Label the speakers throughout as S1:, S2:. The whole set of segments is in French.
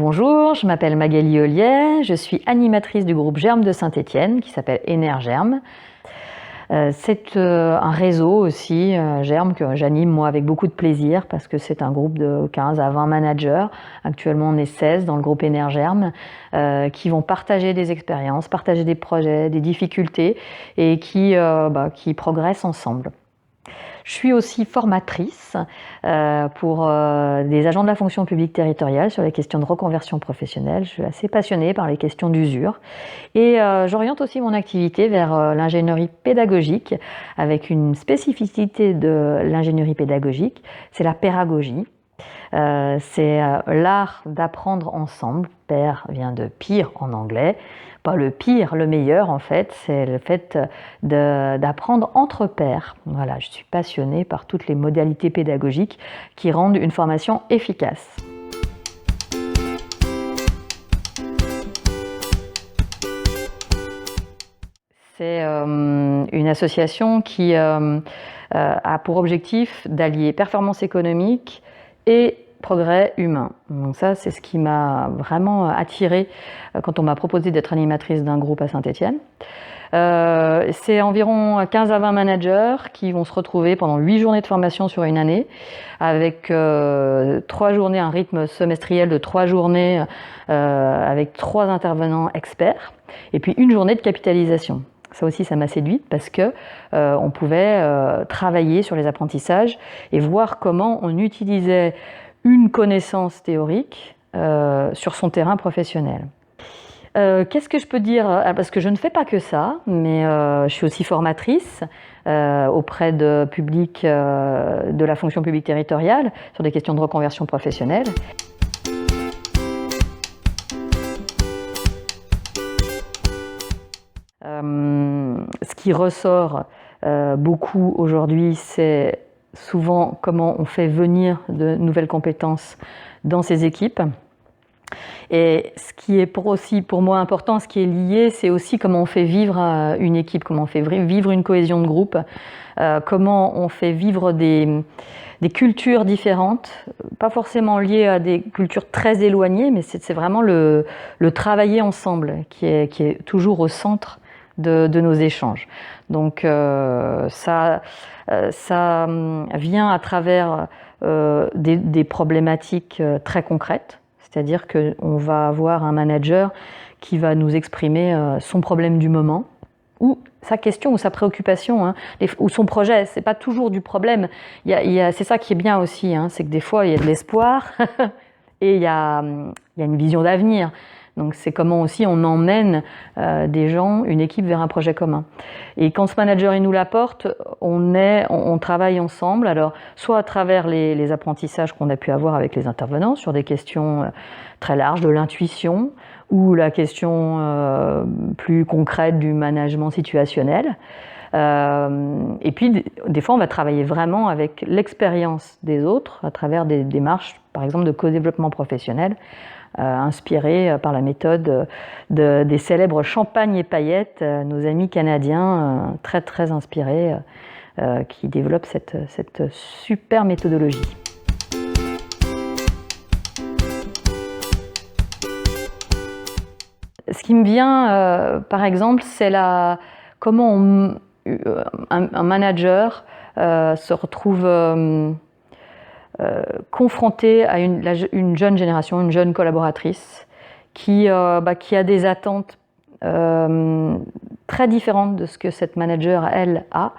S1: Bonjour, je m'appelle Magali Ollier, je suis animatrice du groupe Germe de Saint-Étienne qui s'appelle Énergerme. C'est un réseau aussi, Germe, que j'anime moi avec beaucoup de plaisir parce que c'est un groupe de 15 à 20 managers. Actuellement on est 16 dans le groupe Énergerme qui vont partager des expériences, partager des projets, des difficultés et qui progressent ensemble. Je suis aussi formatrice pour des agents de la fonction publique territoriale sur les questions de reconversion professionnelle. Je suis assez passionnée par les questions d'usure et j'oriente aussi mon activité vers l'ingénierie pédagogique avec une spécificité de l'ingénierie pédagogique, c'est la pédagogie. C'est l'art d'apprendre ensemble. Pair vient de pire en anglais. Pas le pire, le meilleur en fait, c'est le fait d'apprendre entre pairs. Voilà, je suis passionnée par toutes les modalités pédagogiques qui rendent une formation efficace. C'est une association qui a pour objectif d'allier performance économique et progrès humain. Donc ça, c'est ce qui m'a vraiment attirée quand on m'a proposé d'être animatrice d'un groupe à Saint-Étienne. C'est environ 15 à 20 managers qui vont se retrouver pendant 8 journées de formation sur une année, avec 3 journées, un rythme semestriel de 3 journées avec 3 intervenants experts, et puis une journée de capitalisation. Ça aussi, ça m'a séduite parce que on pouvait travailler sur les apprentissages et voir comment on utilisait une connaissance théorique sur son terrain professionnel. Qu'est-ce que je peux dire? Parce que je ne fais pas que ça, mais je suis aussi formatrice auprès de publics de la fonction publique territoriale sur des questions de reconversion professionnelle. Ce qui ressort beaucoup aujourd'hui, c'est souvent comment on fait venir de nouvelles compétences dans ces équipes. Et ce qui est aussi pour moi important, ce qui est lié, c'est aussi comment on fait vivre une équipe, comment on fait vivre une cohésion de groupe, comment on fait vivre des cultures différentes, pas forcément liées à des cultures très éloignées, mais c'est vraiment le travailler ensemble qui est toujours au centre de nos échanges. Donc ça vient à travers des problématiques très concrètes, c'est-à-dire qu'on va avoir un manager qui va nous exprimer son problème du moment, ou sa question ou sa préoccupation, hein, ou son projet. C'est pas toujours du problème. C'est ça qui est bien aussi, hein, c'est que des fois il y a de l'espoir et il y a une vision d'avenir. Donc c'est comment aussi on emmène des gens, une équipe vers un projet commun. Et quand ce manager il nous l'apporte, on travaille ensemble. Alors soit à travers les apprentissages qu'on a pu avoir avec les intervenants sur des questions très larges de l'intuition ou la question plus concrète du management situationnel. Et puis des fois on va travailler vraiment avec l'expérience des autres à travers des démarches, par exemple de co-développement professionnel. Inspiré par la méthode des célèbres Champagne et Paillettes, nos amis canadiens très très inspirés qui développent cette super méthodologie. Ce qui me vient, par exemple, c'est comment un manager se retrouve confrontée à une jeune génération, une jeune collaboratrice qui a des attentes très différentes de ce que cette manager, elle, a.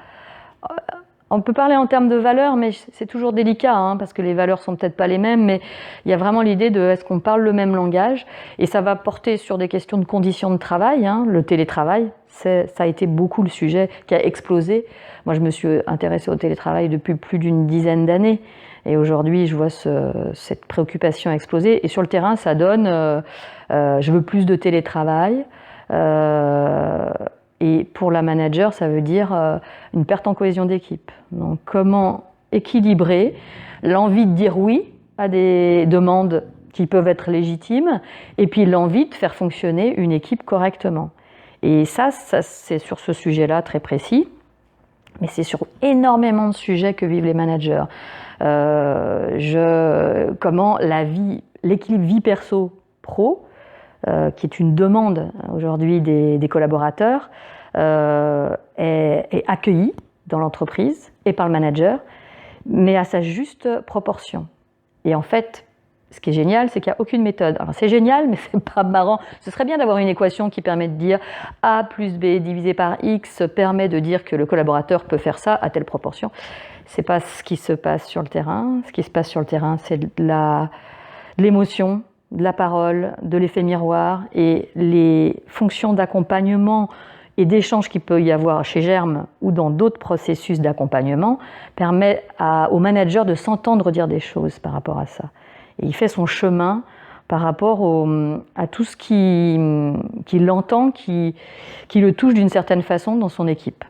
S1: On peut parler en termes de valeurs, mais c'est toujours délicat, hein, parce que les valeurs sont peut-être pas les mêmes, mais il y a vraiment l'idée de est-ce qu'on parle le même langage, et ça va porter sur des questions de conditions de travail, hein, le télétravail, ça a été beaucoup le sujet qui a explosé. Moi, je me suis intéressée au télétravail depuis plus d'une dizaine d'années, et aujourd'hui, je vois cette préoccupation exploser. Et sur le terrain, ça donne je veux plus de télétravail. Et pour la manager, ça veut dire une perte en cohésion d'équipe. Donc, comment équilibrer l'envie de dire oui à des demandes qui peuvent être légitimes, et puis l'envie de faire fonctionner une équipe correctement. Et ça c'est sur ce sujet-là très précis. Mais c'est sur énormément de sujets que vivent les managers. Comment l'équilibre vie perso pro, qui est une demande aujourd'hui des collaborateurs, est accueillie dans l'entreprise et par le manager, mais à sa juste proportion. Et en fait, ce qui est génial, c'est qu'il n'y a aucune méthode. Alors c'est génial, mais c'est pas marrant. Ce serait bien d'avoir une équation qui permet de dire A plus B divisé par X permet de dire que le collaborateur peut faire ça à telle proportion. C'est pas ce qui se passe sur le terrain. Ce qui se passe sur le terrain, c'est de l'émotion, de la parole, de l'effet miroir et les fonctions d'accompagnement et d'échange qu'il peut y avoir chez Germe ou dans d'autres processus d'accompagnement permet au manager de s'entendre dire des choses par rapport à ça. Et il fait son chemin par rapport à tout ce qui l'entend, qui le touche d'une certaine façon dans son équipe.